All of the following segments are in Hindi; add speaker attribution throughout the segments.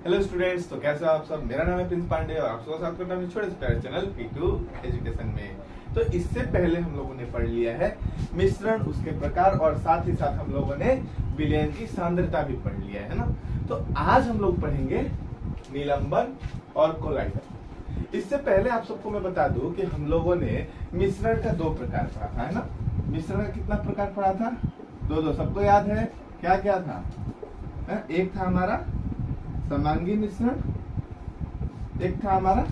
Speaker 1: हेलो स्टूडेंट्स, तो कैसे हो आप सब। मेरा नाम है प्रिंस पांडे और आप सबका स्वागत करता हूं छोटे से प्यारे चैनल P2 एजुकेशन में। तो इससे पहले हम लोगों ने पढ़ लिया है मिश्रण, उसके प्रकार और साथ ही साथ हम लोगों ने विलयन की सांद्रता भी पढ़ लिया है ना। तो आज हम लोग पढ़ेंगे निलंबन और कोलाइडल। इससे पहले आप सबको मैं बता दूं कि हम लोगों ने मिश्रण का दो प्रकार पढ़ा था, है ना। मिश्रण का कितना प्रकार पढ़ा था? दो सबको याद है? क्या क्या था? एक था हमारा समांगी मिश्रण, एक था हमारा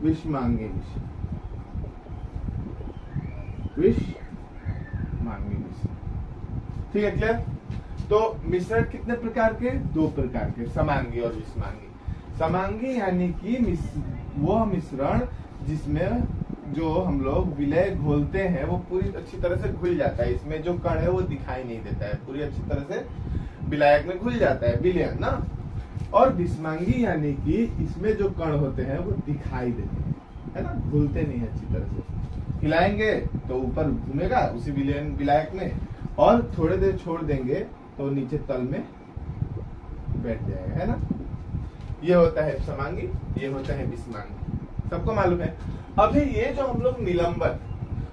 Speaker 1: विषमांगी मिश्रण। विषमांगी मिश्रण, ठीक है, क्लियर। तो मिश्रण कितने प्रकार के? दो प्रकार के, समांगी और विषमांगी। समांगी यानी कि वो मिश्रण जिसमें जो हम लोग विलय घोलते हैं वो पूरी अच्छी तरह से घुल जाता है, इसमें जो कण है वो दिखाई नहीं देता है, पूरी अच्छी तरह से विलायक में घुल जाता है, विलयन ना। और विषमांगी यानी कि इसमें जो कण होते हैं वो दिखाई देते हैं, है ना, घुलते नहीं है अच्छी तरह से। हिलाएंगे तो ऊपर घूमेगा उसी विलयन विलायक में, और थोड़े देर छोड़ देंगे तो नीचे तल में बैठ जाएगा, है ना। ये होता है समांगी, ये होता है विषमांगी, सबको मालूम है। अभी ये जो हम लोग निलंबन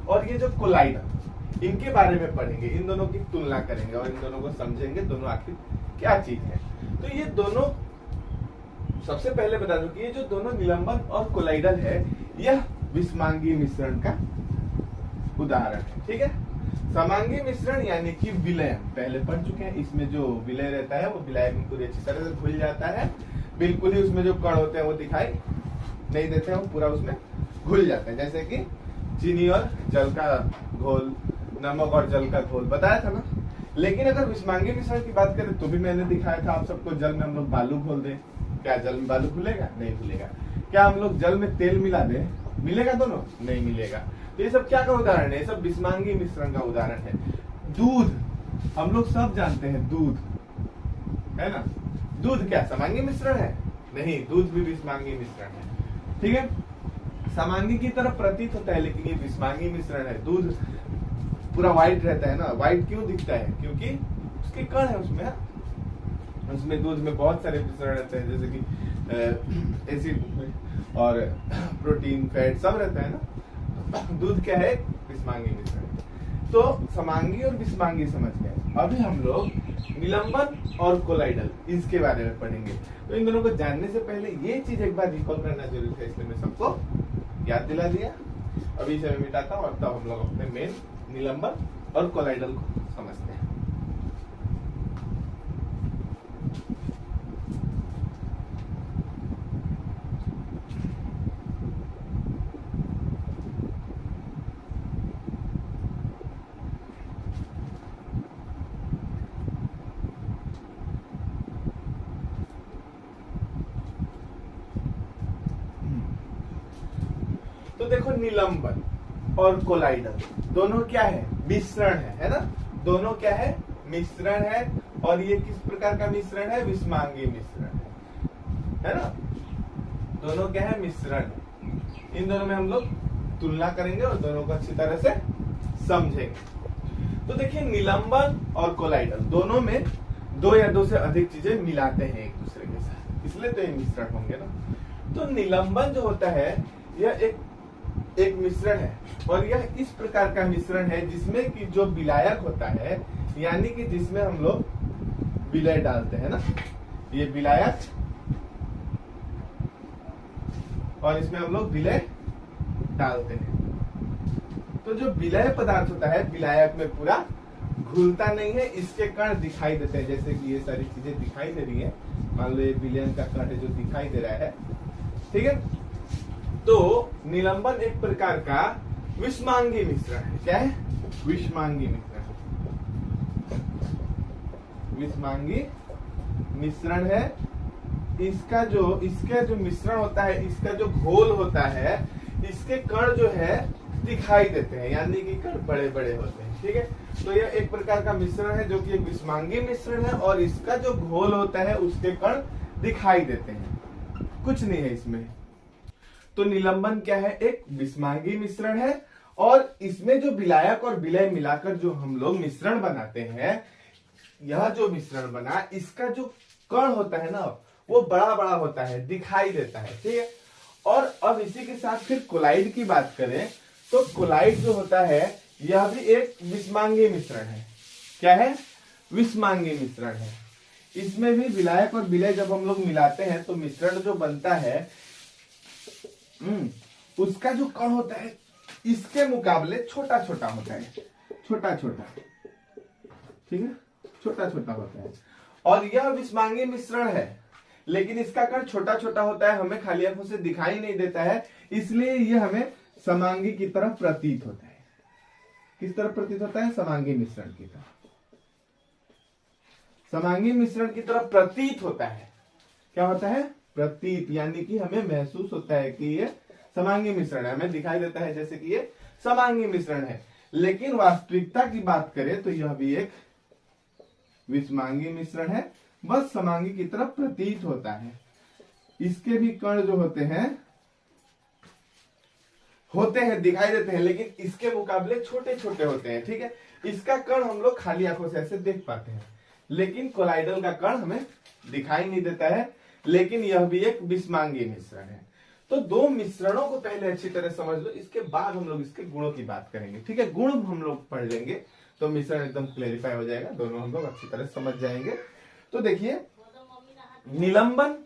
Speaker 1: और ये जो कोलाइडल, इनके बारे में पढ़ेंगे, इन दोनों की तुलना करेंगे और इन दोनों को समझेंगे, दोनों आखिर क्या चीज है। तो ये दोनों, सबसे पहले बता दूं कि ये जो दोनों निलंबन और कोलाइडल है, यह विषमांगी मिश्रण का उदाहरण है, ठीक है। समांगी मिश्रण यानी कि विलयन पहले पढ़ चुके हैं। इसमें जो विलय रहता है वो विलायक में पूरी अच्छी तरह से घुल जाता है, बिल्कुल ही उसमें जो कण होते हैं वो दिखाई नहीं देते हैं, वो पूरा उसमें घुल जाता है। जैसे कि चीनी और जल का घोल, नमक और जल का घोल बताया था ना। लेकिन अगर विषमांगी मिश्रण की बात करें तो भी मैंने दिखाया था आप सबको, जल में हम लोग बालू घोल दें, क्या जल में बालू घुलेगा? नहीं घुलेगा। क्या हम लोग जल में तेल मिला दें, मिलेगा दोनों? नहीं मिलेगा। तो ये सब क्या का उदाहरण है? ये सब विषमांगी मिश्रण का उदाहरण है। दूध, हम लोग सब जानते हैं दूध, है ना। दूध क्या समांगी मिश्रण है? नहीं, दूध भी विषमांगी मिश्रण है, ठीक है। समांगी की तरफ प्रतीत होता है लेकिन ये विषमांगी मिश्रण है। दूध पूरा व्हाइट रहता है ना। व्हाइट क्यों दिखता है? क्योंकि उसके कण है उसमें, उसमें दूध में बहुत सारे मिश्रण रहते हैं, जैसे कि एसिड और प्रोटीन, फैट सब रहता है ना। दूध क्या है? विषमांगी मिश्रण। तो समांगी और विषमांगी समझ गए। अभी हम लोग निलंबन और कोलाइडल, इसके बारे में पढ़ेंगे। तो इन दोनों को जानने से पहले ये चीज एक बार रिकॉल करना जरूरी है, इसलिए मैं सबको याद दिला दिया। अभी इसे मैं मिटाता हूँ और तब हम लोग अपने मेन निलंबन और कोलाइडल को समझते हैं। तो देखो, निलंबन और कोलाइडल दोनों क्या है? मिश्रण है ना। दोनों क्या है? मिश्रण है। और ये किस प्रकार का मिश्रण है? विषमांगी मिश्रण है ना। दोनों क्या है? मिश्रण। इन दोनों में हम लोग तुलना करेंगे और दोनों को अच्छी तरह से समझेंगे। तो देखिए, निलंबन और कोलाइडल दोनों में दो या दो से अधिक चीजें मिलाते हैं एक दूसरे के साथ, इसलिए तो ये मिश्रण होंगे ना। तो निलंबन जो होता है यह एक मिश्रण है, और यह इस प्रकार का मिश्रण है जिसमें कि जो विलायक होता है, यानी कि जिसमें हम लोग विलय डालते हैं ना, ये विलायक, और इसमें हम लोग विलय डालते हैं। तो जो विलय पदार्थ होता है विलायक में पूरा घुलता नहीं है, इसके कण दिखाई देते हैं। जैसे कि ये सारी चीजें दिखाई दे रही है, मान लो ये विलयन का कण है जो दिखाई दे रहा है, ठीक है। तो निलंबन एक प्रकार का विषमांगी मिश्रण है। क्या है? विषमांगी मिश्रण। विषमांगी मिश्रण है। इसका जो मिश्रण होता है, इसका जो घोल होता है, इसके कण जो है दिखाई देते हैं, यानी कि कण बड़े बड़े होते हैं, ठीक है। तो यह एक प्रकार का मिश्रण है जो कि एक विषमांगी मिश्रण है, और इसका जो घोल होता है उसके कण दिखाई देते हैं, कुछ नहीं है इसमें। तो निलंबन क्या है? एक विषमांगी मिश्रण है, और इसमें जो विलायक और विलय मिलाकर जो हम लोग मिश्रण बनाते हैं, यह जो मिश्रण बना, इसका जो कण होता है ना, वो बड़ा बड़ा होता है, दिखाई देता है, ठीक है। और अब इसी के साथ फिर कोलाइड की बात करें तो कोलाइड जो होता है यह भी एक विषमांगी मिश्रण है। क्या है? विषमांगी मिश्रण है। इसमें भी विलायक और विलय जब हम लोग मिलाते हैं तो मिश्रण जो बनता है उसका जो कण होता है इसके मुकाबले छोटा छोटा होता है, छोटा छोटा, ठीक है, छोटा छोटा होता है। और यह विषमांगी मिश्रण है लेकिन इसका कण छोटा छोटा होता है, हमें खाली आंखों से दिखाई नहीं देता है, इसलिए यह हमें समांगी की तरफ प्रतीत होता है। किस तरफ प्रतीत होता है? समांगी मिश्रण की तरफ, समांगी मिश्रण की तरफ प्रतीत होता है। क्या होता है? प्रतीत, यानी कि हमें महसूस होता है कि ये समांगी मिश्रण है, हमें दिखाई देता है जैसे कि ये समांगी मिश्रण है। लेकिन वास्तविकता की बात करें तो यह भी एक विषमांगी मिश्रण है, बस समांगी की तरफ प्रतीत होता है। इसके भी कण जो होते हैं दिखाई देते हैं, लेकिन इसके मुकाबले छोटे छोटे होते हैं, ठीक है। इसका कण हम लोग खाली आंखों से ऐसे देख पाते हैं, लेकिन कोलाइडल का कण हमें दिखाई नहीं देता है, लेकिन यह भी एक विषमांगी मिश्रण है। तो दो मिश्रणों को पहले अच्छी तरह समझ लो, इसके बाद हम लोग इसके गुणों की बात करेंगे, ठीक है। गुण हम लोग पढ़ लेंगे तो मिश्रण एकदम क्लेरिफाई हो जाएगा, दोनों हम लोग अच्छी तरह समझ जाएंगे। तो देखिए, निलंबन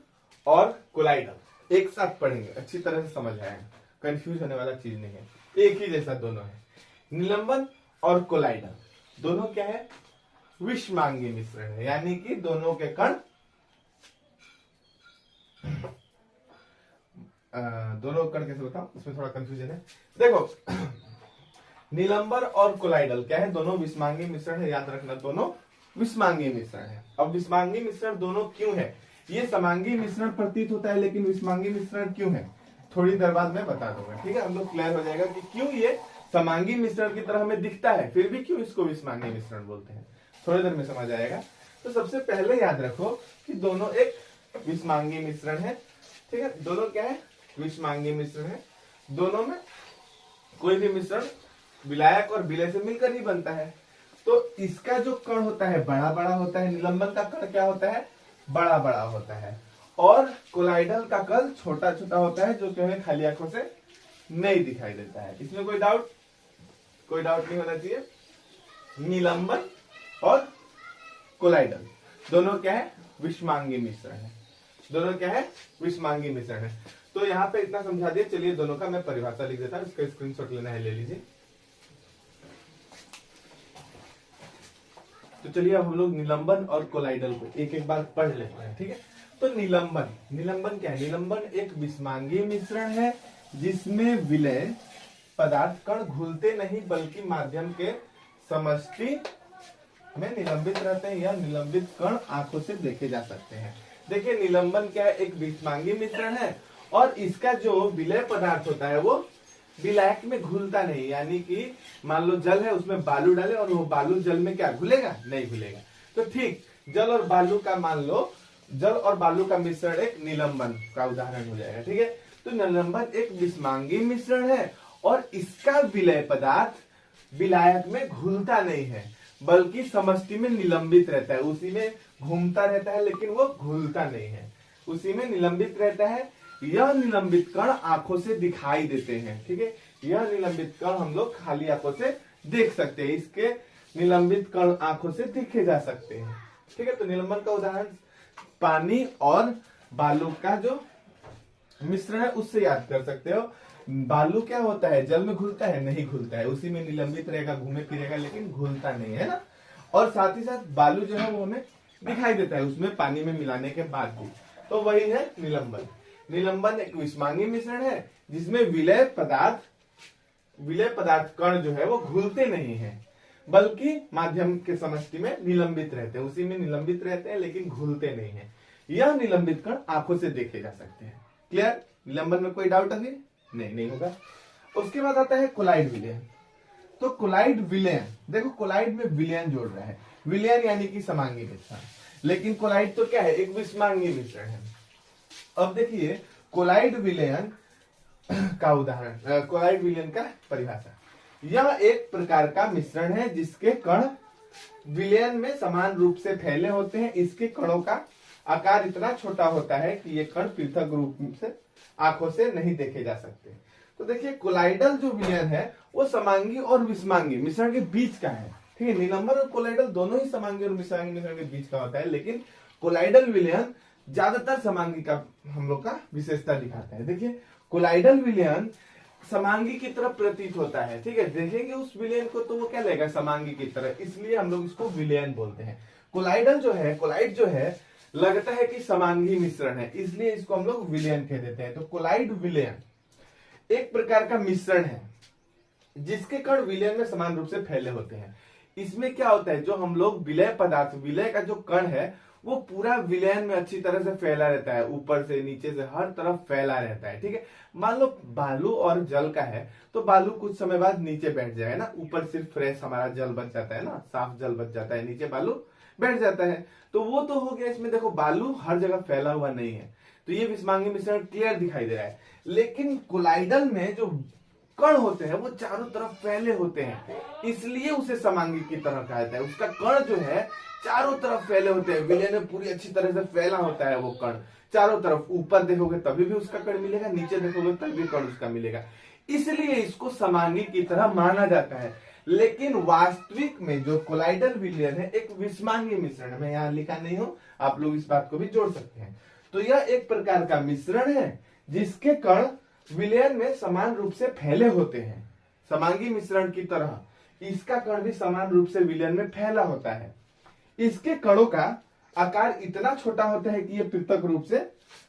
Speaker 1: और कोलाइडल एक साथ पढ़ेंगे, अच्छी तरह से समझ आएगा, कंफ्यूज होने वाला चीज नहीं है, एक ही जैसा दोनों है। निलंबन और कोलाइडल दोनों क्या है? विषमांगी मिश्रण है, यानी कि दोनों के कण कैसे बताऊं, इसमें थोड़ा कंफ्यूजन है। देखो, निलंबन और कोलाइडल क्या है? दोनों विषमांगी मिश्रण है, याद रखना, दोनों विषमांगी मिश्रण है। अब विषमांगी मिश्रण दोनों क्यों है? ये समांगी मिश्रण प्रतीत होता है लेकिन विषमांगी मिश्रण क्यों है, थोड़ी देर बाद मैं बता दूंगा, ठीक है। हम लोग क्लियर हो जाएगा कि क्यों ये समांगी मिश्रण की तरह हमें दिखता है फिर भी क्यों इसको विषमांगी मिश्रण बोलते हैं, थोड़ी देर में समझ आएगा। तो सबसे पहले याद रखो कि दोनों एक विषमांगी मिश्रण है, ठीक है। दोनों क्या है? विषमांगी मिश्रण है। दोनों में कोई भी मिश्रण विलायक और विलय से मिलकर ही बनता है। तो इसका जो कण होता है बड़ा बड़ा होता है, निलंबन का कण क्या होता है? बड़ा बड़ा होता है। और कोलाइडल का कण छोटा छोटा होता है, जो कि हमें खाली आंखों से नहीं दिखाई देता है। इसमें कोई डाउट नहीं होना चाहिए। निलंबन और कोलाइडल दोनों क्या है? विषमांगी मिश्रण है। दोनों क्या है? विषमांगी मिश्रण है। तो यहाँ पे इतना समझा दिया। चलिए दोनों का मैं परिभाषा लिख देता हूँ, इसका स्क्रीनशॉट लेना है ले लीजिए। तो चलिए अब हम लोग निलंबन और कोलाइडल को एक एक बार पढ़ लेते हैं, ठीक है। तो निलंबन क्या है? निलंबन एक विषमांगी मिश्रण है जिसमें विलय पदार्थ कण घुलते नहीं बल्कि माध्यम के समष्टि में निलंबित रहते हैं या निलंबित कण आंखों से देखे जा सकते हैं। देखिए, निलंबन क्या है? एक विषमांगी मिश्रण है और इसका जो विलय पदार्थ होता है वो विलायक में घुलता नहीं, यानी कि मान लो जल है, उसमें बालू डाले और वो बालू जल में क्या घुलेगा? नहीं घुलेगा। तो ठीक जल और बालू का मान लो, जल और बालू का मिश्रण एक निलंबन का उदाहरण हो जाएगा, ठीक है। तो निलंबन एक विषमांगी मिश्रण है और इसका विलय पदार्थ विलायक में घुलता नहीं है बल्कि समष्टि में निलंबित रहता है, उसी में घूमता रहता है लेकिन वो घुलता नहीं है, उसी में निलंबित रहता है। यह निलंबित कण आंखों से दिखाई देते हैं, ठीक है। यह निलंबित कण हम लोग खाली आंखों से देख सकते हैं, इसके निलंबित कण आंखों से देखे जा सकते हैं, ठीक है। तो निलंबन का उदाहरण पानी और बालू का जो मिश्रण है उससे याद कर सकते हो। बालू क्या होता है? जल में घुलता है? नहीं घुलता है, उसी में निलंबित रहेगा, घूमे फिरेगा लेकिन घुलता नहीं है ना। और साथ ही साथ बालू जो है वो हमें दिखाई देता है उसमें पानी में मिलाने के बाद भी। तो वही है निलंबन। निलंबन एक विषमांगी मिश्रण है जिसमें विलय पदार्थ कण जो है वो घुलते नहीं है बल्कि माध्यम के समष्टि में निलंबित रहते हैं, उसी में निलंबित रहते हैं लेकिन घुलते नहीं है। यह निलंबित कण आंखों से देखे जा सकते हैं। क्लियर? निलंबन में कोई डाउट अभी नहीं होगा। उसके बाद आता है कोलाइड विलयन। तो कोलाइड विलयन, देखो कोलाइड में विलयन जोड़ रहा है, विलयन यानी कि समांगी मिश्रण, लेकिन कोलाइड तो क्या है? एक विषमांगी मिश्रण है। अब देखिए कोलाइड विलयन का उदाहरण, कोलाइड विलयन का परिभाषा। यह एक प्रकार का मिश्रण है जिसके कण विलयन में समान रूप से फैले होते हैं। इसके कणों का आकार इतना छोटा होता है कि ये कण पृथक रूप से आंखों से नहीं देखे जा सकते। तो देखिए कोलाइडल जो विलयन है वो समांगी और विषमांगी मिश्रण के बीच का है। ठीक है, निलंबन और कोलाइडल दोनों ही समांगी और विषमांगी मिश्रण के बीच का होता है, लेकिन कोलाइडल विलयन ज्यादातर समांगी का हम लोग का विशेषता दिखाता है। देखिए कोलाइडल विलयन समांगी की तरफ प्रतीत होता है। ठीक है, देखेंगे उस विलयन को तो वो क्या लगेगा, समांगी की तरह, इसलिए हम लोग इसको विलयन बोलते हैं। कोलाइडल जो है, कोलाइड जो है लगता है कि समांगी मिश्रण है, इसलिए इसको हम लोग विलयन कह देते हैं। तो कोलाइड विलयन एक प्रकार का मिश्रण है जिसके कण विलयन में समान रूप से फैले होते हैं। इसमें क्या होता है, जो हम लोग विलय पदार्थ, विलय का जो कण है वो पूरा विलयन में अच्छी तरह से फैला रहता है, ऊपर से नीचे से हर तरफ फैला रहता है। ठीक है, मान लो बालू और जल का है तो बालू कुछ समय बाद नीचे बैठ जाएगा ना, ऊपर सिर्फ फ्रेश हमारा जल बच जाता है ना, साफ जल बच जाता है, नीचे बालू बैठ जाता है। तो वो तो हो गया, इसमें देखो बालू हर जगह फैला हुआ नहीं है, तो ये विषमांगी मिश्रण क्लियर दिखाई दे रहा है। लेकिन कोलाइडल में जो कण होते हैं वो चारों तरफ फैले होते हैं, इसलिए उसे समांगी की तरह कहा जाता है। उसका कण जो है चारों तरफ फैले होते हैं, विलयन में पूरी अच्छी तरह से फैला होता है वो कण चारों तरफ। ऊपर देखोगे तभी भी उसका कण मिलेगा, नीचे देखोगे तभी भी कण उसका मिलेगा, इसलिए इसको समांगी की तरह माना जाता है। लेकिन वास्तविक में जो कोलाइडल विलयन है एक विषमांगी मिश्रण है। मैं यहाँ लिखा नहीं हूं, आप लोग इस बात को भी जोड़ सकते हैं। तो यह एक प्रकार का मिश्रण है जिसके कण विलयन में समान रूप से फैले होते हैं, समांगी मिश्रण की तरह इसका कण भी समान रूप से विलयन में फैला होता है। इसके कणों का आकार इतना छोटा होता है कि ये पृथक रूप से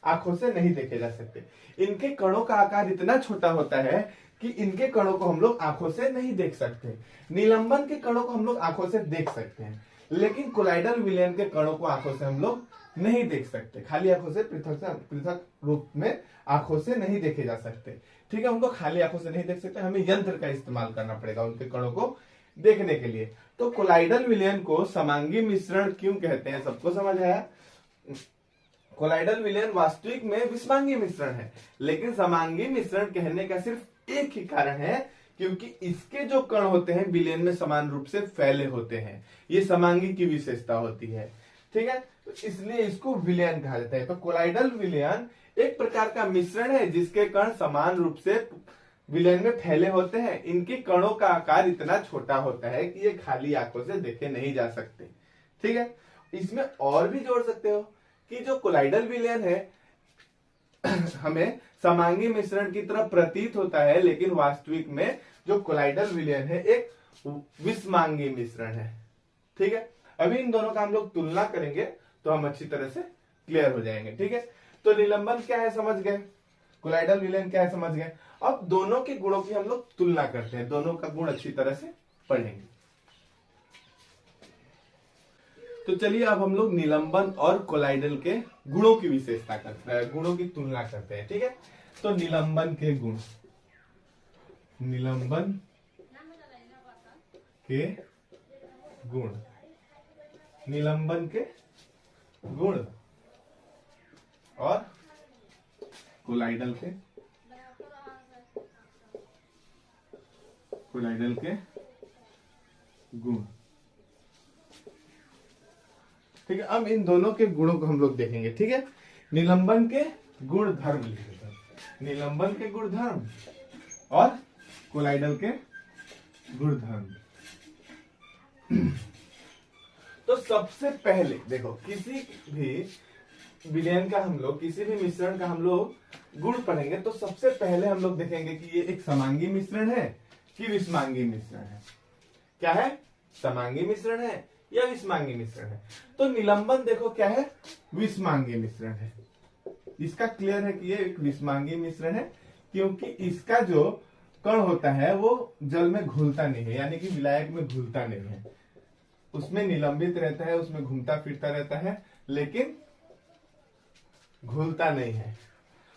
Speaker 1: आंखों से नहीं देखे जा सकते। इनके कणों का आकार इतना छोटा होता है कि इनके कणों को हम लोग आंखों से नहीं देख सकते। निलंबन के कणों को हम लोग आंखों से देख सकते हैं, लेकिन कोलाइडल विलयन के कणों को आंखों से हम लोग नहीं देख सकते, खाली आंखों से पृथक रूप में आंखों से नहीं देखे जा सकते। ठीक है, उनको खाली आंखों से नहीं देख सकते, हमें यंत्र का इस्तेमाल करना पड़ेगा उनके कणों को देखने के लिए। तो कोलाइडल विलयन को समांगी मिश्रण क्यों कहते हैं, सबको समझ आया। कोलाइडल विलयन वास्तविक में विषमांगी मिश्रण है, लेकिन समांगी मिश्रण कहने का सिर्फ एक ही कारण है, क्योंकि इसके जो कण होते हैं विलयन में समान रूप से फैले होते हैं। ये समांगी की विशेषता होती है। ठीक है, तो इसलिए इसको विलयन कहा जाता है। तो कोलाइडल विलयन एक प्रकार का मिश्रण है जिसके कण समान रूप से विलयन में फैले होते हैं। इनके कणों का आकार इतना छोटा होता है कि ये खाली आंखों से देखे नहीं जा सकते। ठीक है, इसमें और भी जोड़ सकते हो कि जो कोलाइडल विलयन है हमें समांगी मिश्रण की तरह प्रतीत होता है, लेकिन वास्तविक में जो कोलाइडल विलयन है एक विषमांगी मिश्रण है। ठीक है, अभी इन दोनों का हम लोग तुलना करेंगे तो हम अच्छी तरह से क्लियर हो जाएंगे। ठीक है, तो निलंबन क्या है समझ गए, कोलाइडल विलयन क्या है समझ गए। अब दोनों के गुणों की हम लोग तुलना करते हैं, दोनों का गुण अच्छी तरह से पढ़ेंगे। तो चलिए अब हम लोग निलंबन और कोलाइडल के गुणों की विशेषता करते हैं, गुणों की तुलना करते हैं। ठीक है, तो निलंबन के गुण, निलंबन के गुण, निलंबन के गुण और कोलाइडल के गुण। ठीक है, अब इन दोनों के गुणों को हम लोग देखेंगे। ठीक है, निलंबन के गुण धर्म लिखेंगे, निलंबन के गुण धर्म और कोलाइडल के गुण धर्म। तो सबसे पहले देखो, किसी भी विलयन का हम लोग, किसी भी मिश्रण का हम लोग गुण पढ़ेंगे तो सबसे पहले हम लोग देखेंगे कि ये एक समांगी मिश्रण है कि विषमांगी मिश्रण है। क्या है, समांगी मिश्रण है या विषमांगी मिश्रण है। तो निलंबन देखो क्या है, विषमांगी मिश्रण है। इसका क्लियर है कि ये एक विषमांगी मिश्रण है, क्योंकि इसका जो कण होता है वो जल में घुलता नहीं है, यानी कि विलायक में घुलता नहीं है, उसमें निलंबित रहता है, उसमें घूमता फिरता रहता है, लेकिन घुलता नहीं है।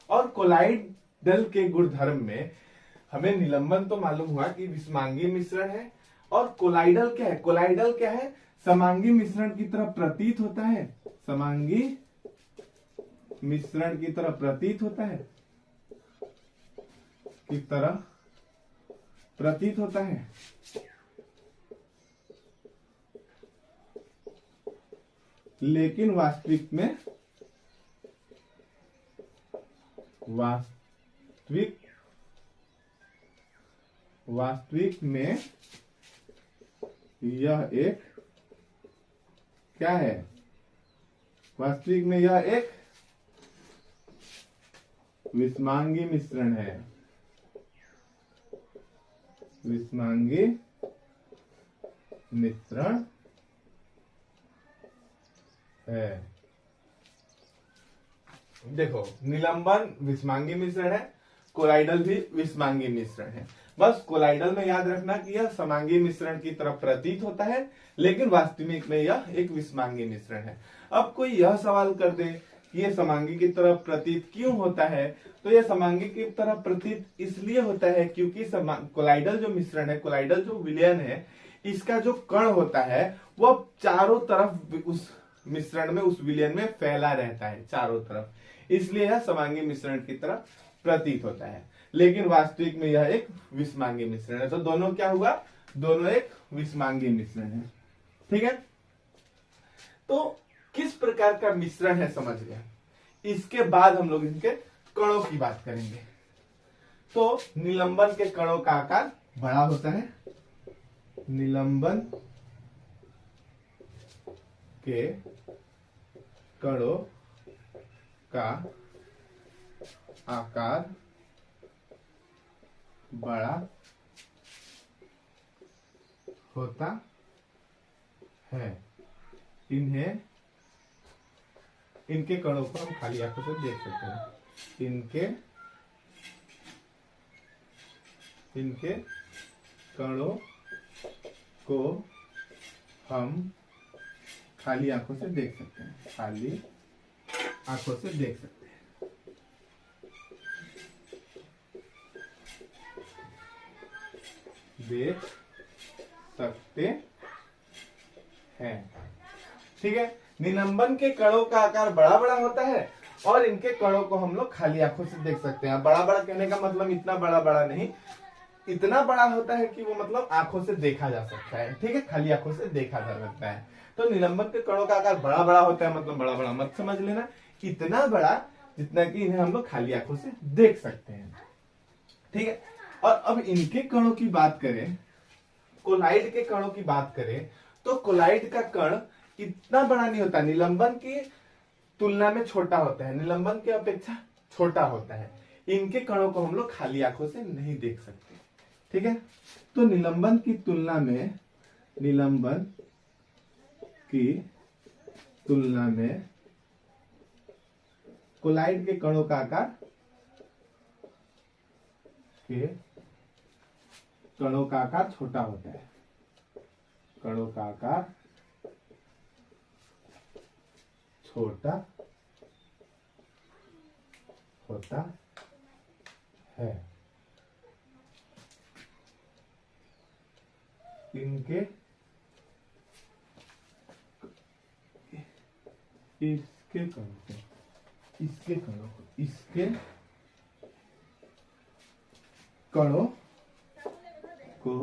Speaker 1: और कोलाइडल के गुणधर्म में हमें निलंबन तो मालूम हुआ कि विषमांगी मिश्रण है, और कोलाइडल क्या है, कोलाइडल क्या है, समांगी मिश्रण की तरह प्रतीत होता है, समांगी मिश्रण की तरह प्रतीत होता है, की तरह प्रतीत होता है, लेकिन वास्तविक में वास्तविक में यह एक क्या है? वास्तविक में यह एक विषमांगी मिश्रण है। विषमांगी मिश्रण है। देखो, निलंबन विषमांगी मिश्रण है, कोलाइडल भी विषमांगी मिश्रण है। बस कोलाइडल में याद रखना कि यह समांगी मिश्रण की तरफ प्रतीत होता है, लेकिन वास्तविक में यह एक विषमांगी मिश्रण है। अब कोई यह सवाल कर दे कि यह समांगी की तरफ प्रतीत क्यों होता है, तो यह समांगी की तरफ प्रतीत इसलिए होता है क्योंकि कोलाइडल जो मिश्रण है, कोलाइडल जो विलयन है, इसका जो कण होता है वह चारों तरफ उस मिश्रण में, उस विलयन में फैला रहता है चारों तरफ, इसलिए यह समांगी मिश्रण की तरफ प्रतीत होता है। लेकिन वास्तविक में यह एक विषमांगी मिश्रण है। तो दोनों क्या हुआ? दोनों एक विषमांगी मिश्रण है। ठीक है, तो किस प्रकार का मिश्रण है समझ गए। इसके बाद हम लोग इनके कणों की बात करेंगे। तो निलंबन के कणों का आकार बड़ा होता है। निलंबन के कणों का आकार बड़ा होता है। इनके कणों को हम खाली आंखों से देख सकते हैं। इनके कणों को हम खाली आंखों से देख सकते हैं। खाली आंखों से देख सकते हैं। देख सकते हैं। ठीक है, निलंबन के कणों का आकार बड़ा बड़ा होता है और इनके कणों को हम लोग खाली आंखों से देख सकते हैं। बड़ा बड़ा कहने का मतलब इतना बड़ा बड़ा नहीं, इतना बड़ा होता है कि वो मतलब आंखों से देखा जा सकता है। ठीक है, खाली आंखों से देखा जा सकता है। तो निलंबन के कणों का आकार बड़ा बड़ा होता है, मतलब बड़ा बड़ा मत समझ लेना, इतना बड़ा जितना कि इन्हें हम लोग खाली आंखों से देख सकते हैं। ठीक है, और अब इनके कणों की बात करें, कोलाइड के कणों की बात करें, तो कोलाइड का कण इतना बड़ा नहीं होता, निलंबन की तुलना में छोटा होता है, निलंबन की अपेक्षा छोटा होता है। इनके कणों को हम लोग खाली आंखों से नहीं देख सकते। ठीक है, तो निलंबन की तुलना में कोलाइड के कणों का आकार छोटा होता है। कणों का आकार छोटा होता है। इसके कणों को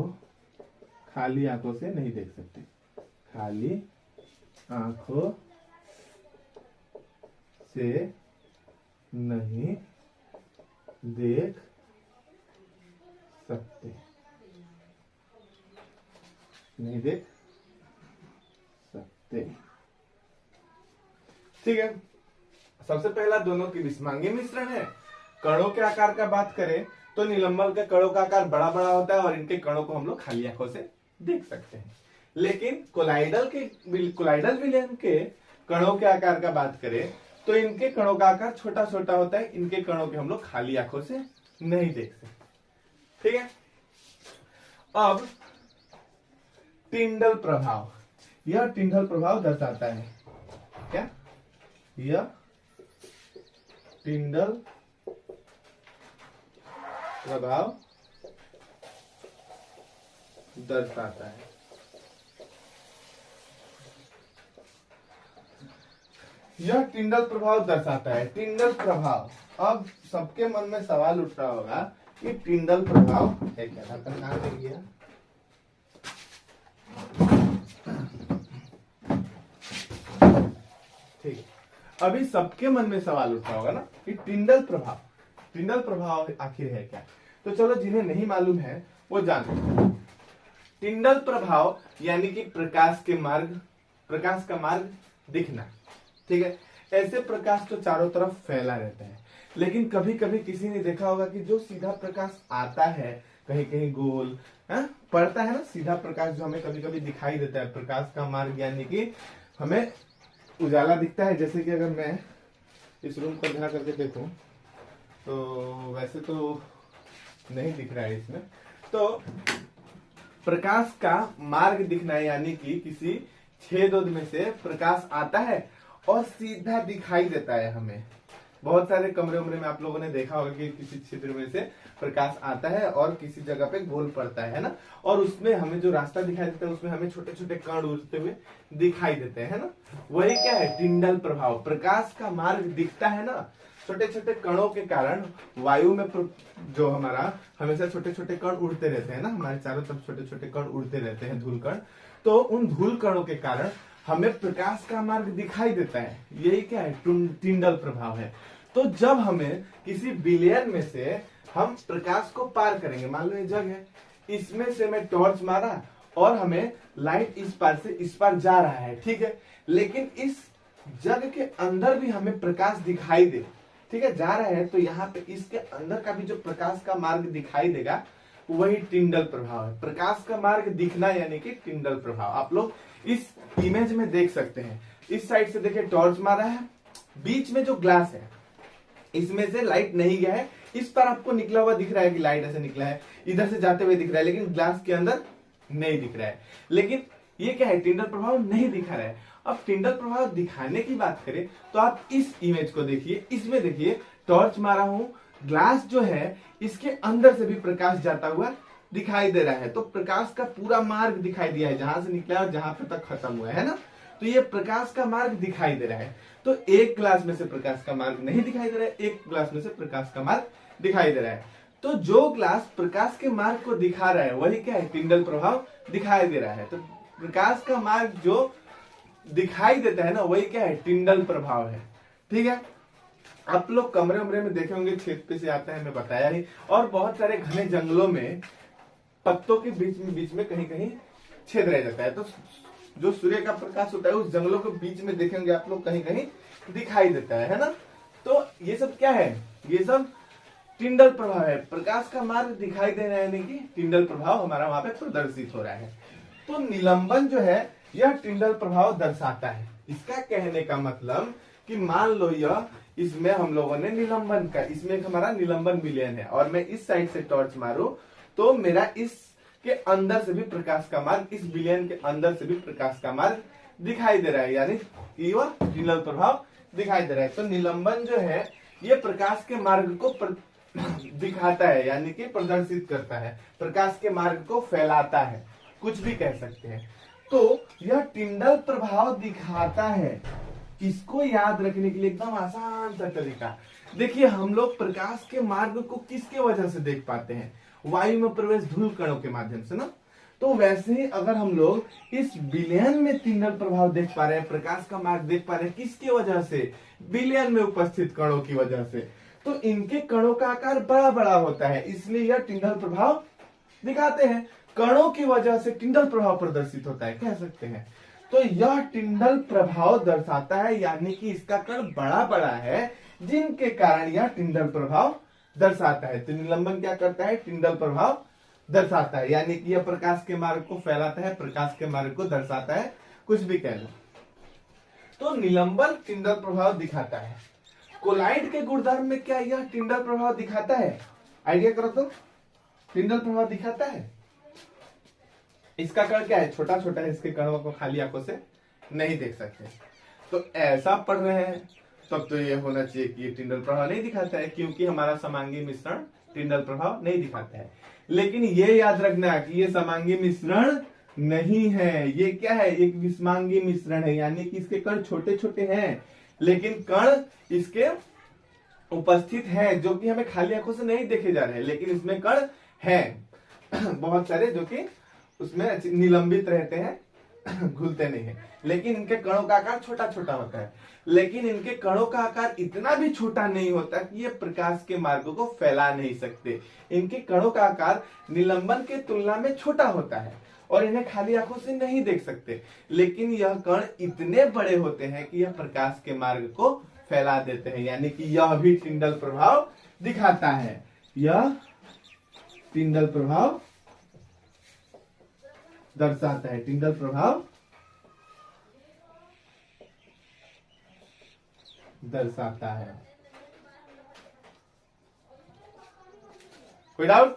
Speaker 1: खाली आंखों से नहीं देख सकते। खाली आंखों से नहीं देख सकते। नहीं देख सकते। ठीक है, सबसे पहला दोनों की विषमांगी मिश्रण है। कणों के आकार का बात करें तो निलंबन के कणों का आकार बड़ा बड़ा होता है और इनके कणों को हम लोग खाली आंखों से देख सकते हैं। लेकिन कोलाइडल विलयन के कणों के आकार का बात करें तो इनके कणों का आकार छोटा छोटा होता है, इनके कणों के हम लोग खाली आंखों से नहीं देख सकते। ठीक है, अब टिंडल प्रभाव, यह टिंडल प्रभाव दर्शाता है क्या? यह टिंडल प्रभाव दर्शाता है। यह टिंडल प्रभाव दर्शाता है। टिंडल प्रभाव, अब सबके मन में सवाल उठ रहा होगा कि टिंडल प्रभाव है क्या? ढक्कन कहां रह गया? ठीक है, अभी सबके मन में सवाल उठ रहा होगा ना कि टिंडल प्रभाव टिंडल प्रभाव आखिर है क्या? तो चलो जिन्हें नहीं मालूम है वो जानो। टिंडल प्रभाव यानी कि प्रकाश का मार्ग दिखना। ठीक है, ऐसे प्रकाश तो चारों तरफ फैला रहता है, लेकिन कभी कभी किसी ने देखा होगा कि जो सीधा प्रकाश आता है कहीं कहीं गोल पड़ता है ना, सीधा प्रकाश जो हमें कभी कभी दिखाई देता है, प्रकाश का मार्ग यानी कि हमें उजाला दिखता है। जैसे कि अगर मैं इस रूम को ध्यान करके देखूं तो वैसे तो नहीं दिख रहा है इसमें, तो प्रकाश का मार्ग दिखना है यानी कि किसी छेद में से प्रकाश आता है और सीधा दिखाई देता है हमें। बहुत सारे कमरे उमरे में आप लोगों ने देखा होगा कि किसी छिद्र में से प्रकाश आता है और किसी जगह पे गोल पड़ता है ना, और उसमें हमें जो रास्ता दिखाई देता है उसमें हमें छोटे छोटे कण उड़ते हुए दिखाई देते हैं ना, वही क्या है? टिंडल प्रभाव। प्रकाश का मार्ग दिखता है ना, छोटे छोटे कणों के कारण वायु में जो हमारा हमेशा छोटे छोटे कण उड़ते रहते हैं ना, हमारे चारों तरफ छोटे छोटे कण उड़ते रहते हैं, धूल कण। तो उन धूल कणों के कारण हमें प्रकाश का मार्ग दिखाई देता है, यही क्या है? टिंडल प्रभाव है। तो जब हमें किसी बिलियन में से हम प्रकाश को पार करेंगे, मान लो ये जग है, इसमें से मैं टॉर्च मारा और हमें लाइट इस पार से इस पार जा रहा है, ठीक है, लेकिन इस जग के अंदर भी हमें प्रकाश दिखाई दे, ठीक है, जा रहा है, तो यहाँ पे इसके अंदर का भी जो प्रकाश का मार्ग दिखाई देगा वही टिंडल प्रभाव है। प्रकाश का मार्ग दिखना यानी कि टिंडल प्रभाव। आप लोग इस इमेज में देख सकते हैं, इस साइड से देखिए टॉर्च मारा है, बीच में जो ग्लास है इसमें से लाइट नहीं गया है, इस पर आपको निकला हुआ दिख रहा है कि लाइट ऐसे निकला है, इधर से जाते हुए दिख रहा है, लेकिन ग्लास के अंदर नहीं दिख रहा है। लेकिन ये क्या है? टिंडल प्रभाव नहीं दिखा रहा है। अब टिंडल प्रभाव दिखाने की बात करें तो आप इस इमेज को देखिए, इसमें देखिए टॉर्च मारा हूं, ग्लास जो है इसके अंदर से भी प्रकाश जाता हुआ दिखाई दे रहा है, तो प्रकाश का पूरा मार्ग दिखाई दिया है, जहां से निकला और जहां पे तक खत्म हुआ है ना, तो ये प्रकाश का मार्ग दिखाई दे रहा है। तो एक ग्लास में से प्रकाश का मार्ग नहीं दिखाई दे रहा है, एक ग्लास में से प्रकाश का मार्ग दिखाई दे रहा है। तो जो ग्लास प्रकाश के मार्ग को दिखा रहा है वही क्या है? टिंडल प्रभाव दिखाई दे रहा है। तो प्रकाश का मार्ग जो दिखाई देता है ना वही क्या है? टिंडल प्रभाव है। ठीक है, आप लोग कमरे उमरे में देखे होंगे छेद पे से आता है, मैं बताया ही, और बहुत सारे घने जंगलों में पत्तों के बीच में कहीं कहीं छेद रह जाता है, तो जो सूर्य का प्रकाश होता है उस जंगलों के बीच में देखेंगे आप लोग कहीं कहीं दिखाई देता है ना। तो ये सब क्या है? ये सब टिंडल प्रभाव है। प्रकाश का मार्ग दिखाई दे रहा है यानी कि टिंडल प्रभाव हमारा वहां पे प्रदर्शित हो रहा है। तो निलंबन जो है यह टिंडल प्रभाव दर्शाता है। इसका कहने का मतलब कि मान लो यह इसमें हम लोगों ने निलंबन का, इसमें एक हमारा निलंबन विलयन है और मैं इस साइड से टॉर्च मारूं तो मेरा इस के अंदर से भी प्रकाश का मार्ग, इस विलयन के अंदर से भी प्रकाश का मार्ग दिखाई दे रहा है, यानी कि वह टिंडल प्रभाव दिखाई दे रहा है। तो निलंबन जो है ये प्रकाश के मार्ग को दिखाता है, यानी कि प्रदर्शित करता है, प्रकाश के मार्ग को फैलाता है, कुछ भी कह सकते हैं। तो यह टिंडल प्रभाव दिखाता है। इसको याद रखने के लिए एकदम आसान सा तरीका देखिए, हम लोग प्रकाश के मार्ग को किसके वजह से देख पाते हैं? वायु में प्रवेश धूल कणों के माध्यम से ना। तो वैसे ही अगर हम लोग इस विलयन में टिंडल प्रभाव देख पा रहे हैं, प्रकाश का मार्ग देख पा रहे हैं, किसकी वजह से? विलयन में उपस्थित कणों की वजह से। तो इनके कणों का आकार बड़ा बड़ा होता है, इसलिए यह टिंडल प्रभाव दिखाते हैं। कणों की वजह से टिंडल प्रभाव प्रदर्शित होता है, कह सकते हैं। तो यह टिंडल प्रभाव दर्शाता है, यानी कि इसका कण बड़ा बड़ा है, जिनके कारण यह टिंडल प्रभाव दर्शाता है। तो निलंबन क्या करता है? टिंडल प्रभाव दर्शाता है, यानी कि यह प्रकाश के मार्ग को फैलाता है, प्रकाश के मार्ग को दर्शाता है, कुछ भी कह लो। तो निलंबन टिंडल प्रभाव दिखाता है। कोलाइड के गुणधर्म में क्या यह टिंडल प्रभाव दिखाता है? आइडिया करो तो। टिंडल प्रभाव दिखाता है। इसका कण क्या है? छोटा छोटा है, इसके कणों को खाली आंखों से नहीं देख सकते। तो ऐसा पढ़ रहे हैं तब तो ये होना चाहिए कि ये टिंडल प्रभाव नहीं दिखाता है, क्योंकि हमारा समांगी मिश्रण टिंडल प्रभाव नहीं दिखाता है। लेकिन ये याद रखना कि ये समांगी मिश्रण नहीं है, ये क्या है? एक विषमांगी मिश्रण है, यानी कि इसके कण छोटे छोटे हैं, लेकिन कण इसके उपस्थित है, जो कि हमें खाली आंखों से नहीं देखे जा रहे हैं, लेकिन इसमें कण हैं बहुत सारे, जो कि उसमें निलंबित रहते हैं घुलते नहीं है, लेकिन इनके कणों का आकार छोटा छोटा होता है। लेकिन इनके कणों का आकार इतना भी छोटा नहीं होता कि ये प्रकाश के मार्ग को फैला नहीं सकते। इनके कणों का आकार निलंबन के तुलना में छोटा होता है और इन्हें खाली आंखों से नहीं देख सकते, लेकिन यह कण इतने बड़े होते हैं कि यह प्रकाश के मार्ग को फैला देते हैं, यानी कि यह भी टिंडल प्रभाव दिखाता है। यह टिंडल प्रभाव दर्शाता है, टिंडल प्रभाव दर्शाता है। कोई डाउट?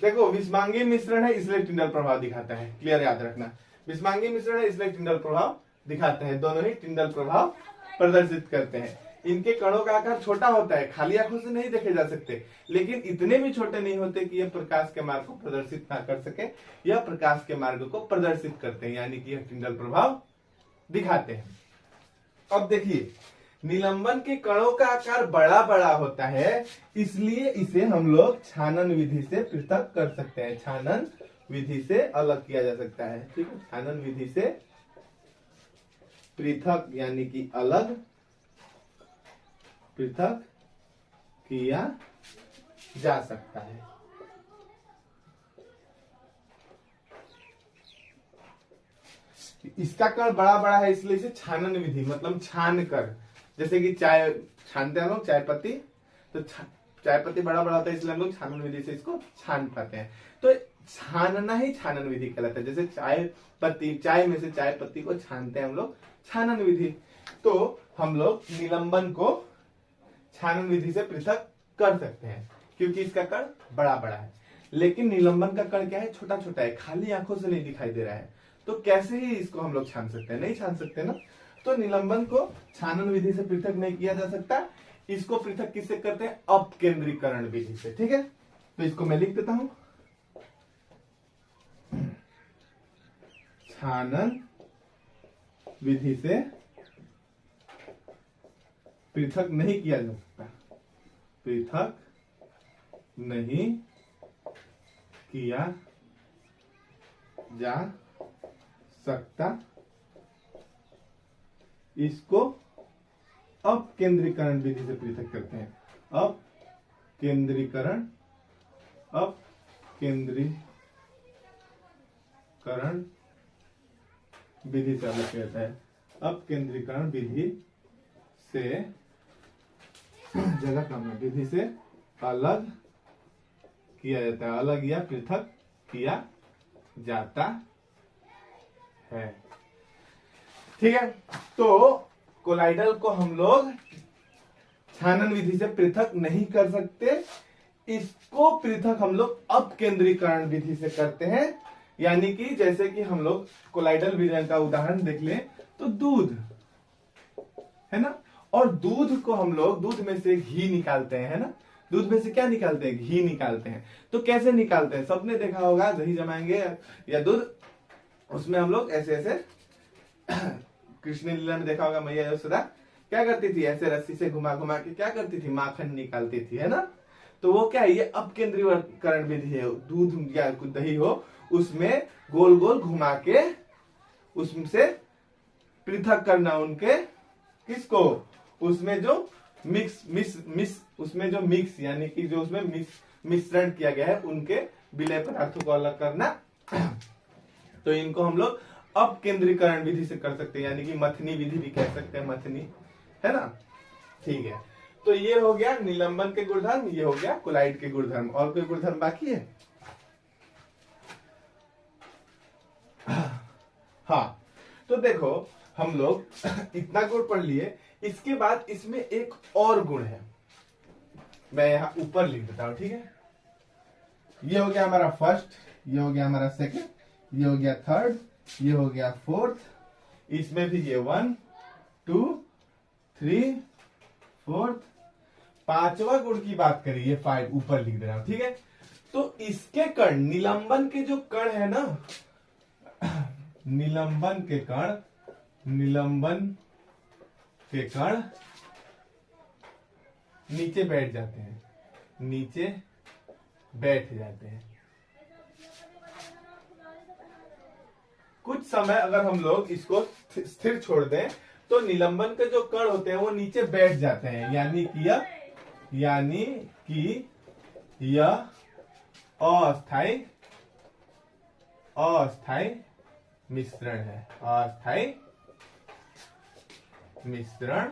Speaker 1: देखो, विषमांगी मिश्रण है इसलिए टिंडल प्रभाव दिखाता है, क्लियर याद रखना। विषमांगी मिश्रण है इसलिए टिंडल प्रभाव दिखाते हैं, दोनों ही टिंडल प्रभाव प्रदर्शित करते हैं। इनके कणों का आकार छोटा होता है, खाली आंखों से नहीं देखे जा सकते, लेकिन इतने भी छोटे नहीं होते कि यह प्रकाश के मार्ग को प्रदर्शित ना कर सके। यह प्रकाश के मार्ग को प्रदर्शित करते हैं, यानी कि यह टिंडल प्रभाव दिखाते हैं। अब देखिए, निलंबन के कणों का आकार बड़ा बड़ा होता है, इसलिए इसे हम लोग छानन विधि से पृथक कर सकते हैं। छानन विधि से अलग किया जा सकता है, ठीक है। छानन विधि से पृथक यानी कि अलग पृथक किया जा सकता है। इसका कण बड़ा बड़ा है इसलिए इसे छानन विधि, मतलब छान कर, जैसे कि चाय छानते हैं हम लोग, चाय पत्ती, तो चाय पत्ती बड़ा बड़ा होता है इसलिए हम लोग छानन विधि से इसको छान पाते हैं। तो छानना ही छानन विधि कहलाता है। जैसे चाय पत्ती, चाय में से चाय पत्ती को छानते हैं हम लोग, छानन विधि। तो हम लोग निलंबन को छानन विधि से पृथक कर सकते हैं क्योंकि इसका कण बड़ा बड़ा है। लेकिन निलंबन का कण क्या है? छोटा छोटा है, खाली आंखों से नहीं दिखाई दे रहा है। तो कैसे ही इसको हम लोग छान सकते हैं? नहीं छान सकते ना। तो निलंबन को छानन विधि से पृथक नहीं किया जा सकता। इसको पृथक किससे करते हैं? अपकेंद्रीकरण विधि से, ठीक है। तो इसको मैं लिख देता हूं, छानन विधि से पृथक नहीं किया जा सकता, पृथक नहीं किया जा सकता। इसको अपकेंद्रीकरण विधि से पृथक करते हैं। अपकेंद्रीकरण विधि से अलग किया जाता है। अपकेंद्रीकरण विधि से, जगह कम है, विधि से अलग किया जाता है, अलग या पृथक किया जाता है, ठीक है। तो कोलाइडल को हम लोग छानन विधि से पृथक नहीं कर सकते, इसको पृथक हम लोग अपकेंद्रीकरण विधि से करते हैं। यानी कि जैसे कि हम लोग कोलाइडल विलयन का उदाहरण देख लें तो दूध है ना, और दूध को हम लोग, दूध में से घी निकालते हैं, है ना। दूध में से क्या निकालते हैं? घी निकालते हैं। तो कैसे निकालते हैं? सबने देखा होगा, दही जमाएंगे या दूध, उसमें हम लोग ऐसे ऐसे कृष्ण लीला में देखा होगा, मैया यशोदा क्या करती थी? ऐसे रस्सी से घुमा घुमा के क्या करती थी? माखन निकालती थी, है ना। तो वो क्या है? ये अपकेंद्रीकरण विधि है। दूध या दही हो, उसमें गोल गोल घुमा के उससे पृथक करना उनके, किसको? उसमें जो उसमें जो मिक्स यानी कि जो उसमें मिश्रण किया गया है, उनके विलय पदार्थों को अलग करना। तो इनको हम लोग अपकेंद्रीकरण विधि से कर सकते हैं, यानी कि मथनी विधि भी कह सकते हैं, मथनी, है ना। ठीक है, तो ये हो गया निलंबन के गुणधर्म, ये हो गया कोलाइड के गुणधर्म। और कोई गुणधर्म बाकी है? हाँ, तो देखो हम लोग इतना गुण पढ़ लिए, इसके बाद इसमें एक और गुण है, मैं यहां ऊपर लिख देता हूं, ठीक है। ये हो गया हमारा फर्स्ट, ये हो गया हमारा सेकंड, ये हो गया थर्ड, ये हो गया फोर्थ, इसमें भी ये 1 2 3 4, पांचवा गुण की बात करिए, ये 5 ऊपर लिख दे रहा हूं, ठीक है। तो इसके कण, निलंबन के जो कण है ना, निलंबन के कण नीचे बैठ जाते हैं, नीचे बैठ जाते हैं। कुछ समय अगर हम लोग इसको स्थिर छोड़ दें तो निलंबन के जो कण होते हैं वो नीचे बैठ जाते हैं, यानी कि यह अस्थायी मिश्रण है, अस्थायी मिश्रण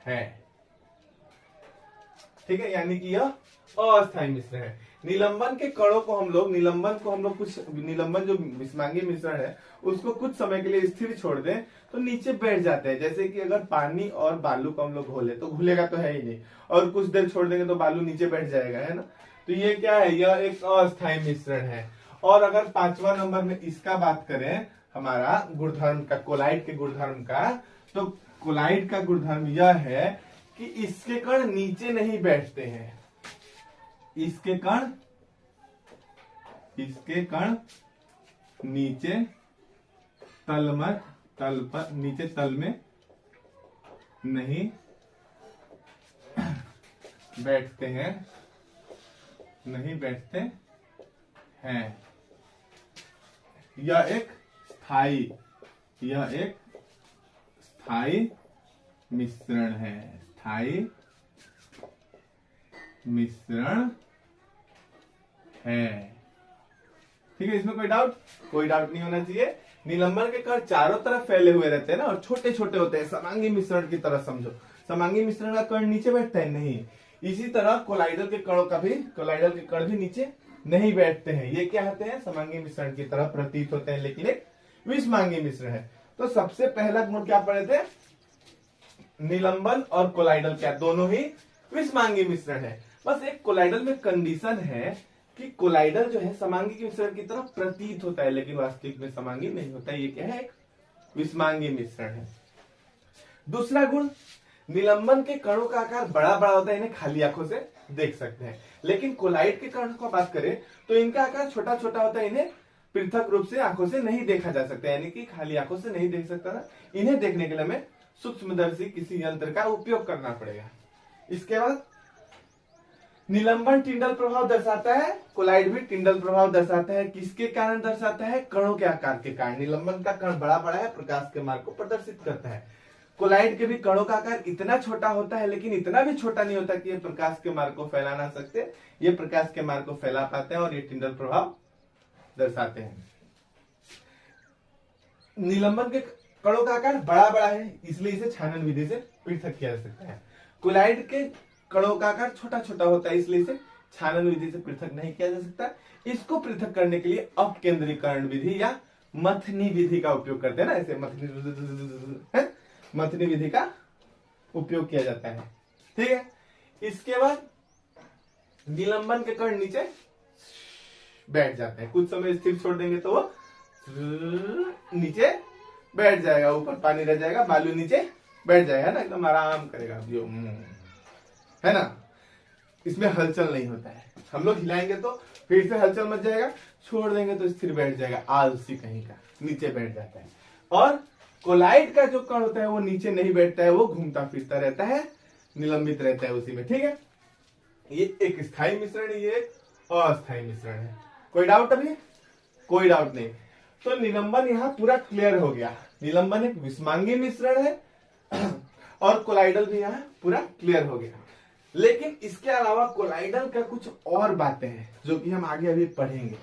Speaker 1: है। ठीक है, यानी कि यह अस्थायी मिश्रण है। निलंबन के कणों को हम लोग निलंबन जो विषमांगी मिश्रण है उसको कुछ समय के लिए स्थिर छोड़ दें तो नीचे बैठ जाते हैं। जैसे कि अगर पानी और बालू को हम लोग घोले तो घुलेगा तो है ही नहीं, और कुछ देर छोड़ देंगे तो बालू नीचे बैठ जाएगा, है ना। तो ये क्या है, यह एक अस्थायी मिश्रण है। और अगर 5वां नंबर में इसका बात करें, हमारा गुणधर्म का, कोलाइड के गुणधर्म का, तो कोलाइड का गुणधर्म यह है कि इसके कण नीचे नहीं बैठते हैं। इसके कण नीचे तल में नहीं बैठते हैं, यह एक स्थायी मिश्रण है, स्थायी मिश्रण है। ठीक है, इसमें कोई डाउट नहीं होना चाहिए। निलंबन के कण चारों तरफ फैले हुए रहते हैं ना, और छोटे छोटे होते हैं, समांगी मिश्रण की तरह समझो। समांगी मिश्रण का कण नीचे बैठता है नहीं, इसी तरह कोलाइडल के कण भी नीचे नहीं बैठते हैं। ये क्या होते हैं, समांगी मिश्रण की तरह प्रतीत होते हैं, लेकिन एक विषमांगी मिश्रण है। तो सबसे पहला गुण क्या पढ़े थे, निलंबन और कोलाइडल क्या दोनों ही विषमांगी मिश्रण है। बस एक कोलाइडल में कंडीशन है कि कोलाइडल जो है समांगी मिश्रण की तरह प्रतीत होता है, लेकिन वास्तविक में समांगी नहीं होता है। ये क्या है, एक विषमांगी मिश्रण है। दूसरा गुण, निलंबन के कणों का आकार बड़ा बड़ा होता है, इन्हें खाली आंखों से देख सकते हैं। लेकिन कोलाइड के कणों का बात करें तो इनका आकार छोटा छोटा होता है, इन्हें पृथक रूप से आंखों से नहीं देखा जा सकता, यानी कि खाली आंखों से नहीं देख सकता ना। इन्हें देखने के लिए हमें सूक्ष्मदर्शी किसी यंत्र का उपयोग करना पड़ेगा। इसके बाद निलंबन टिंडल प्रभाव दर्शाता है, कोलाइड भी टिंडल प्रभाव दर्शाता है। किसके कारण दर्शाता है, कणों के आकार के कारण। निलंबन का कण बड़ा बड़ा है, प्रकाश के मार्ग को प्रदर्शित करता है। कोलाइड के भी कणों का आकार इतना छोटा होता है, लेकिन इतना भी छोटा नहीं होता कि ये प्रकाश के मार्ग को फैला ना सकते। ये प्रकाश के मार्ग को फैला पाते हैं और ये टिंडल प्रभाव दर्शाते हैं। निलंबन के कणों का आकार बड़ा बड़ा है, इसलिए इसे छानन विधि से पृथक किया जा सकता है। कोलाइड के कणों का आकार छोटा छोटा होता है, इसलिए इसे छानन विधि से पृथक नहीं किया जा सकता। इसको पृथक करने के लिए अपकेंद्रीकरण विधि या मथनी विधि का उपयोग करते हैं ना, ऐसे मथनी विधि का उपयोग किया जाता है। ठीक है, इसके बाद निलंबन के कण नीचे बैठ जाते हैं। कुछ समय स्थिर छोड़ देंगे तो वो नीचे बैठ जाएगा, ऊपर पानी रह जाएगा, बालू नीचे बैठ जाएगा ना, एकदम आराम करेगा जो, है ना। इसमें हलचल नहीं होता है। हम लोग हिलाएंगे तो फिर से हलचल मच जाएगा, छोड़ देंगे तो स्थिर बैठ जाएगा, आलसी कहीं का, नीचे बैठ जाता है। और कोलाइड का जो कण होता है वो नीचे नहीं बैठता है, वो घूमता फिरता रहता है, निलंबित रहता है उसी में। ठीक है, ये एक स्थायी मिश्रण है, ये एक अस्थायी मिश्रण है। कोई डाउट अभी? कोई डाउट नहीं। तो निलंबन यहाँ पूरा क्लियर हो गया। निलंबन एक विषमांगी मिश्रण है और कोलाइडल भी यहाँ पूरा क्लियर हो गया। लेकिन इसके अलावा कोलाइडल का कुछ और बातें हैं जो कि हम आगे अभी पढ़ेंगे।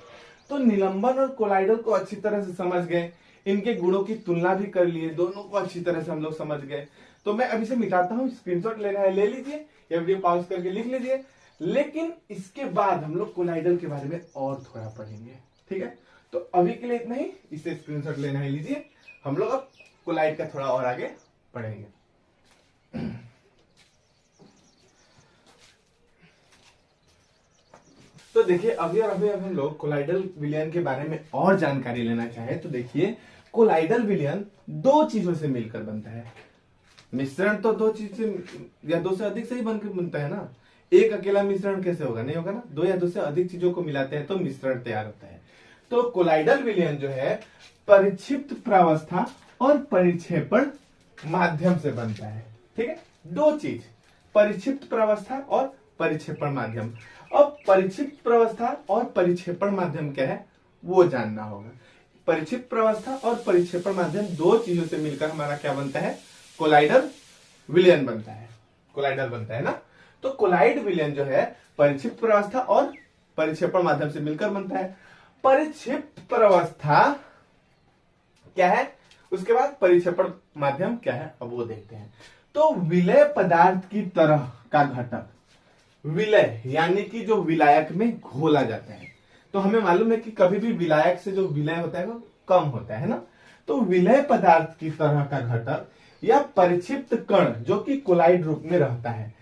Speaker 1: तो निलंबन और कोलाइडल को अच्छी तरह से समझ गए, इनके गुणों की तुलना भी कर लिए, दोनों को अच्छी तरह से हम लोग समझ गए। तो मैं अभी से मिटाता हूँ, स्क्रीनशॉट लेना है ले लीजिए या वीडियो पॉज करके लिख लीजिए। लेकिन इसके बाद हम लोग कोलाइडल के बारे में और थोड़ा पढ़ेंगे। ठीक है, तो अभी के लिए इतना ही, इसे स्क्रीनशॉट लेना है लीजिए। हम लोग अब कोलाइड का थोड़ा और आगे पढ़ेंगे। तो देखिए अभी हम लोग कोलाइडल विलयन के बारे में और जानकारी लेना चाहे तो देखिए, कोलाइडल विलयन दो चीजों से मिलकर बनता है। मिश्रण तो दो चीज से या दो से अधिक से ही बनकर बनता है ना। एक अकेला मिश्रण कैसे होगा, नहीं होगा ना। दो या दो से अधिक चीजों को मिलाते हैं तो मिश्रण तैयार होता है। तो कोलाइडल विलयन जो है परिक्षिप्त प्रावस्था और परिक्षेपण माध्यम से बनता है। ठीक है, दो चीज, परिक्षिप्त प्रावस्था और परिक्षेपण माध्यम। अब परिक्षिप्त प्रावस्था और परिक्षेपण माध्यम क्या है वो जानना होगा। परिक्षिप्त प्रवस्था और परिक्षेपण माध्यम दो चीजों से मिलकर हमारा क्या बनता है, कोलाइडल विलयन बनता है, कोलाइडल बनता है ना। तो कोलाइड विलयन जो है परिक्षिप्त प्रवस्था और परिक्षेपण माध्यम से मिलकर बनता है। परिक्षिप्त प्रवस्था क्या है, उसके बाद परिक्षेपण माध्यम क्या है, अब वो देखते हैं। तो विलय पदार्थ की तरह का घटक, विलय यानी कि जो विलायक में घोला जाता है। तो हमें मालूम है कि कभी भी विलायक से जो विलय होता है वो कम होता है ना। तो विलय पदार्थ की तरह का घटक या परिक्षिप्त कण जो कि कोलाइड रूप में रहता है,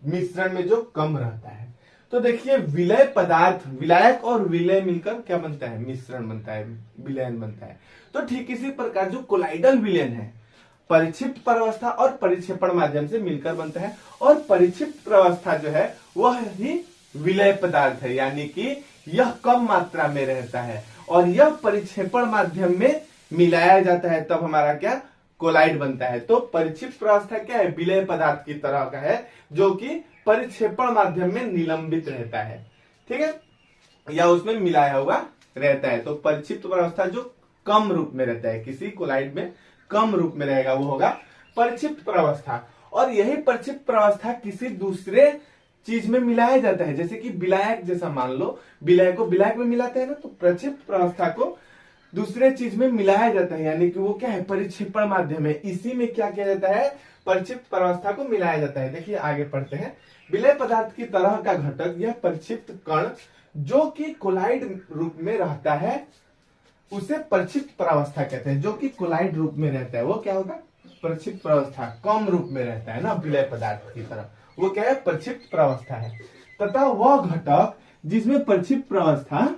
Speaker 1: मिश्रण में जो कम रहता है। तो देखिए विलय पदार्थ, विलायक और विलय मिलकर क्या बनता है, मिश्रण बनता है, विलयन बनता है। तो ठीक इसी प्रकार जो कोलाइडल विलयन है परिक्षिप्त प्रवस्था और परिक्षेपण माध्यम से मिलकर बनता है। और परिक्षिप्त प्रवस्था जो है वह ही विलय पदार्थ है, यानी कि यह कम मात्रा में रहता है और यह परिक्षेपण माध्यम में मिलाया जाता है, तब हमारा क्या, कोलाइड बनता है। तो परिक्षिप्त प्रवस्था क्या है, विलय पदार्थ की तरह का है जो कि परिक्षेपण माध्यम में निलंबित रहता है, ठीक है, या उसमें मिलाया हुआ रहता है। तो परिक्षिप्त प्रवस्था जो कम रूप में रहता है, किसी कोलाइड में कम रूप में रहेगा, वो होगा परिक्षिप्त प्रवस्था। और यही परिक्षिप्त प्रवस्था किसी दूसरे चीज में मिलाया जाता है, जैसे कि विलायक, जैसा मान लो विलायक को विलायक में मिलाते हैं ना, तो परिक्षिप्त प्रवस्था को दूसरे चीज में मिलाया जाता है, यानी कि वो क्या है, परिक्षेपण माध्यम है। इसी में क्या किया जाता है, परिक्षिप्त प्रवस्था को मिलाया जाता है। देखिए आगे पढ़ते हैं। विलय पदार्थ की तरह का घटक यह परिक्षिप्त कण जो कि कोलाइड रूप में रहता है उसे परिक्षिप्त प्रवस्था कहते हैं। जो कि कोलाइड रूप में रहता है वो क्या होगा, परिक्षिप्त प्रवस्था, कम रूप में रहता है ना विलय पदार्थ की तरह, वो क्या है, परिक्षिप्त प्रवस्था है। तथा वह घटक जिसमें परिक्षिप्त प्रवस्था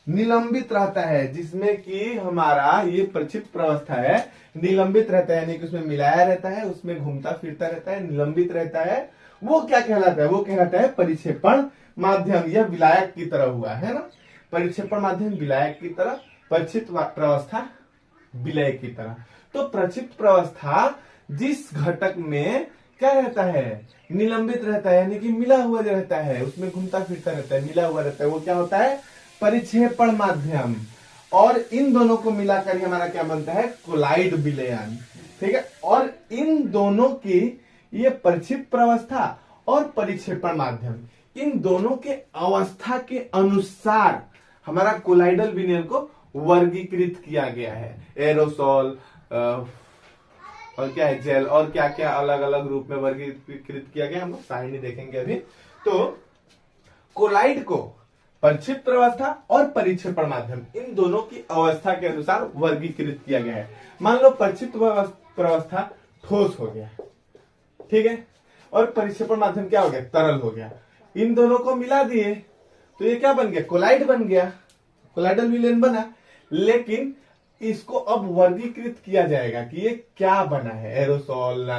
Speaker 1: निलंबित रहता है, जिसमें कि हमारा ये परिक्षिप्त प्रवस्था है निलंबित रहता है, यानी कि उसमें मिलाया रहता है, उसमें घूमता फिरता रहता है, निलंबित रहता है, वो क्या कहलाता है, वो कहलाता है परिक्षेपण माध्यम। यह विलायक की तरह हुआ है ना, परिक्षेपण माध्यम विलायक की तरह, परिक्षिप्त प्रवस्था विलय की तरह। तो परिक्षिप्त प्रवस्था जिस घटक में क्या रहता है, निलंबित रहता है, यानी कि मिला हुआ रहता है, उसमें घूमता फिरता रहता है, मिला हुआ रहता है, वो क्या होता है, परिक्षेपण माध्यम। और इन दोनों को मिलाकर हमारा क्या बनता है, कोलाइड विलयन, ठीक है। और इन दोनों की ये परिक्षिप्त प्रवस्था और परिक्षेपण माध्यम, इन दोनों के अवस्था के अनुसार हमारा कोलाइडल विलयन को वर्गीकृत किया गया है। एरोसोल और क्या है, जेल, और क्या क्या अलग अलग रूप में वर्गीकृत किया गया, हम लोग सारणी देखेंगे अभी। तो कोलाइड को परिक्षिप्त प्रवस्था और परिक्षेपण माध्यम, इन दोनों की अवस्था के अनुसार वर्गीकृत किया गया है। मान लो परिक्षिप्त प्रवस्था ठोस हो गया, ठीक है, और परिक्षेपण माध्यम क्या हो गया, तरल हो गया। इन दोनों को मिला दिए तो ये क्या बन गया, कोलाइड बन गया, कोलाइडल विलयन बना। लेकिन इसको अब वर्गीकृत किया जाएगा कि ये क्या बना है, एरोसोल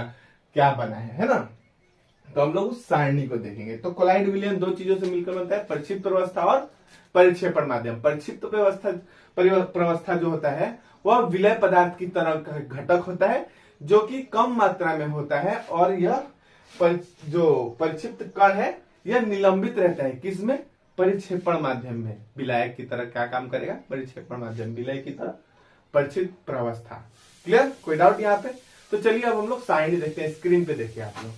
Speaker 1: क्या बना है ना। तो हम लोग उस सारणी को देखेंगे। तो कोलाइड विलयन दो चीजों से मिलकर बनता है, परिक्षिप्त प्रवस्था और परिक्षेपण माध्यम। परिक्षिप्त प्रवस्था जो होता है वह विलय पदार्थ की तरह का घटक होता है जो कि कम मात्रा में होता है, और यह जो परिक्षिप्त कण है यह निलंबित रहता है, किसमें, परिक्षेपण माध्यम में। विलायक की तरह क्या काम करेगा, परिक्षेपण माध्यम, विलय की तरह परिक्षिप्त प्रवस्था। क्लियर, कोई डाउट यहाँ पे? तो चलिए अब हम लोग सारणी देखते हैं, स्क्रीन पे देखिए आप लोग।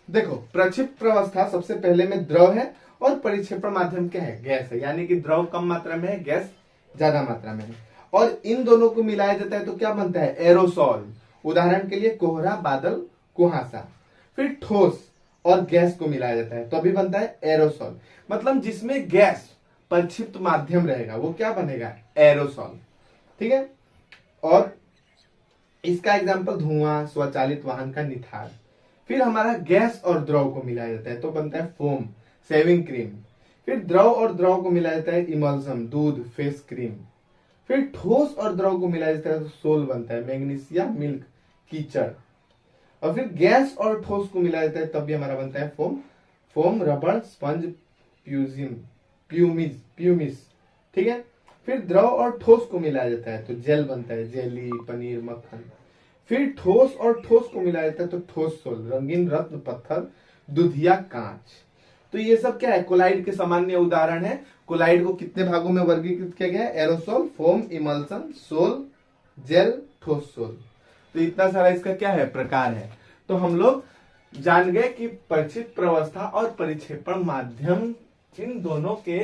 Speaker 1: देखो परिक्षिप्त प्रवस्था सबसे पहले में द्रव है और परिक्षेपण माध्यम क्या है, गैस है, यानी कि द्रव कम मात्रा में है, गैस ज्यादा मात्रा में है। और इन दोनों को मिलाया जाता है तो क्या बनता है, एरोसोल। उदाहरण के लिए कोहरा, बादल, कुहासा। फिर ठोस और गैस को मिलाया जाता है तो अभी बनता है एरोसोल। मतलब जिसमें गैस परिक्षिप्त माध्यम रहेगा वो क्या बनेगा, एरोसोल, ठीक है। और इसका एग्जाम्पल धुआं, स्वचालित वाहन का निथार। फिर हमारा गैस और द्रव को मिलाया जाता है तो बनता है फोम, शेविंग क्रीम। फिर द्रव और द्रव को मिलाया जाता है इमल्सम, दूध, फेस क्रीम। फिर ठोस और द्रव को मिलाया जाता है तो सोल बनता है, मैग्नीशिया, मिल्क, कीचड़। और फिर गैस और ठोस को मिलाया जाता है तब भी हमारा बनता है फोम, फोम, रबड़, स्पंज, प्यूमिस, ठीक है। फिर द्रव और ठोस को मिलाया जाता है तो जेल बनता है, जेली, पनीर, मक्खन। फिर ठोस और ठोस को मिला जाता है तो ठोस सोल, रंगीन रत्न पत्थर, दुधिया कांच। तो ये सब क्या है, कोलाइड के सामान्य उदाहरण है। कोलाइड को कितने भागों में वर्गीकृत किया गया है, aerosol, foam, emulsion, sol, gel, ठोस सोल। तो इतना सारा इसका क्या है, प्रकार है। तो हम लोग जान गए कि परिचित प्रवस्था और परिक्षेपण माध्यम, इन दोनों के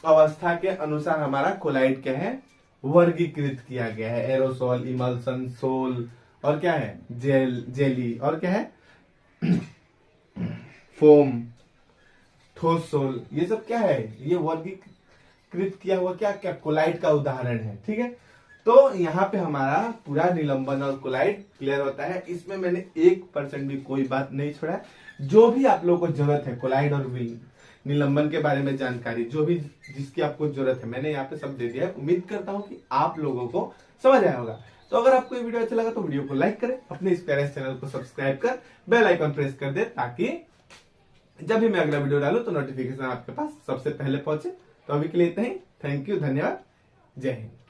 Speaker 1: अवस्था के अनुसार हमारा कोलाइड क्या है, वर्गीकृत किया गया है। एरोसोल, इमल्सन, सोल और क्या है, जेली और क्या है, फोम, ठोस सोल। ये सब क्या है, ये वर्गीकृत किया हुआ क्या क्या कोलाइड का उदाहरण है। ठीक है, तो यहाँ पे हमारा पूरा निलंबन और कोलाइड क्लियर होता है। इसमें मैंने 1% भी कोई बात नहीं छोड़ा है। जो भी आप लोगों को जरूरत है कोलाइड और निलंबन के बारे में जानकारी, जो भी जिसकी आपको जरूरत है, मैंने यहाँ पे सब दे दिया है। उम्मीद करता हूँ कि आप लोगों को समझ आया होगा। तो अगर आपको ये वीडियो अच्छा लगा तो वीडियो को लाइक करें, अपने इस प्यारे चैनल को सब्सक्राइब कर बेल आइकन प्रेस कर दे, ताकि जब भी मैं अगला वीडियो डालूं तो नोटिफिकेशन आपके पास सबसे पहले पहुंचे। तो अभी के लिए इतना ही। थैंक यू, धन्यवाद, जय हिंद।